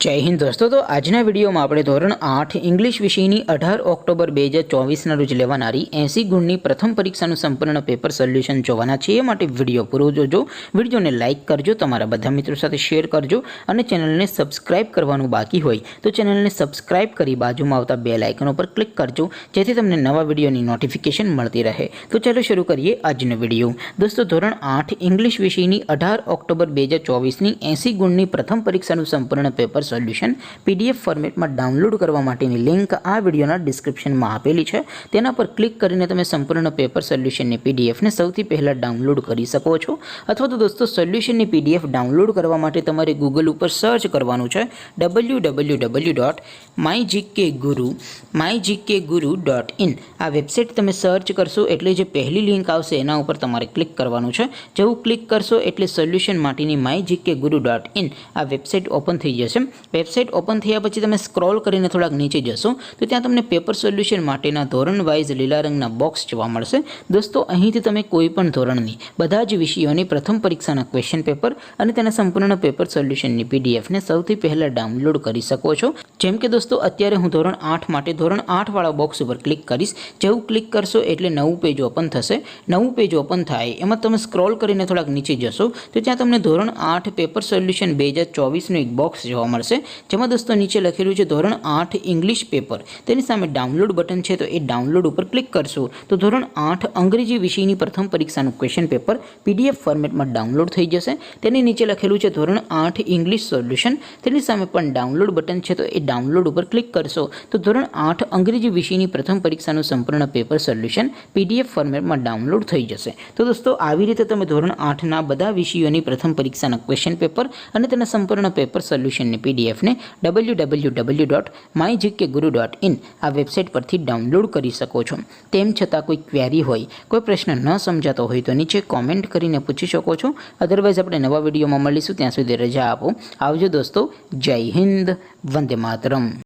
जय हिंद दोस्तों। तो आजना विडियो में આપણે ધોરણ 8 इंग्लिश વિષયની 18 ઓક્ટોબર 2024 ના રોજ લેવાનારી 80 ગુણની પ્રથમ પરીક્ષાનું સંપૂર્ણ પેપર સોલ્યુશન જોવાના છે। એ માટે વિડિયો પૂરો જોજો, વિડિયોને લાઈક કરજો, તમારા બધા મિત્રો સાથે શેર કરજો અને ચેનલને સબસ્ક્રાઇબ કરવાનું બાકી હોય તો ચેનલને સબસ્ક્રાઇબ કરી બાજુમાં આવતા બેલ આઇકન ઉપર ક્લિક કરજો જેથી તમને નવા વિડિયોની નોટિફિકેશન મળતી રહે। તો ચાલો શરૂ કરીએ આજનો વિડિયો। દોસ્તો ધોરણ 8 इंग्लिश વિષયની 18 ઓક્ટોબર 2024 ની 80 ગુણની પ્રથમ પરીક્ષાનું સંપૂર્ણ પેપર સોલ્યુશન पीडीएफ फॉर्मेट में डाउनलॉड करवा माटेनी लिंक आ विडियोना डिस्क्रिप्शन में आपेली है। तेना पर क्लिक करीने तमे संपूर्ण पेपर सोल्यूशन ने पीडीएफ ने सौथी पहला डाउनलॉड करी सको छो। अथवा तो दोस्तों सोल्यूशन ने पीडीएफ डाउनलॉड करवा माटे तमारे गूगल पर सर्च करवानुं छे www.mygkguru.in। आ वेबसाइट तमे सर्च करशो एटले जे पहली लिंक आवशे एना उपर तमारे क्लिक करवानुं छे। जेवुं क्लिक करशो एटले सोल्यूशन माटेनी mygkguru.in आ वेबसाइट ओपन थई जशे। वेबसाइट ओपन थया पछी तमे स्क्रॉल करीने थोड़ाक नीचे जशो तो त्यां तमने पेपर सोल्यूशन माटेना धोरण वाइज लीला रंगना बॉक्स जोवा मळशे। दोस्तों અહીંથી તમે કોઈપણ ધોરણની બધા જ વિષયોની પ્રથમ પરીક્ષાના ક્વેશ્ચન પેપર અને તેના સંપૂર્ણ પેપર સોલ્યુશનની પીડીએફ ને સૌથી પહેલા ડાઉનલોડ કરી શકો છો। જેમ કે દોસ્તો અત્યારે હું ધોરણ 8 માટે ધોરણ 8 વાળા બોક્સ ઉપર ક્લિક કરીશ। જેવું ક્લિક કરશો એટલે નવું પેજ ઓપન થશે। નવું પેજ ઓપન થાય એમાં તમે સ્ક્રોલ કરીને થોડાક નીચે જશો તો ત્યાં તમને ધોરણ 8 પેપર સોલ્યુશન 2024 નું એક બોક્સ જોવા મળશે। જેમાં दोस्तों नीचे लखेलू है धोरण 8 इंग्लिश पेपर तेनी सामे डाउनलॉड बटन है। तो ये डाउनलॉड पर क्लिक करशो तो धोरण 8 अंग्रेजी विषय प्रथम परीक्षा क्वेश्चन पेपर पीडीएफ फॉर्मेट में डाउनलॉड थई जशे। तेनी नीचे लखेलू है धोरण 8 इंग्लिश सोल्यूशन तेनी सामे पण डाउनलॉड बटन है। तो ये डाउनलॉड पर क्लिक करशो तो धोरण 8 अंग्रेजी विषय प्रथम परीक्षा संपूर्ण पेपर सोल्यूशन पीडीएफ फॉर्मेट में डाउनलॉड थई जशे। तो दोस्तों आवी रीते तमे धोरण 8 ना बधा विषयोनी प्रथम परीक्षा क्वेश्चन पेपर अने तेना संपूर्ण पेपर सोल्यूशन पीडीएफ ने www.mygkguru.in आ वेबसाइट पर डाउनलॉड करी सको छो। तेम छतां कोई क्वेरी होय, कोई प्रश्न न समजातो होय तो नीचे कॉमेंट करीने पूछी शको छो। अदरवाइज आपणे नवा विडियो में मळीशुं, त्यां सुधी रजा आपो। आवजो दोस्तों। जय हिंद, वंदे मातरम।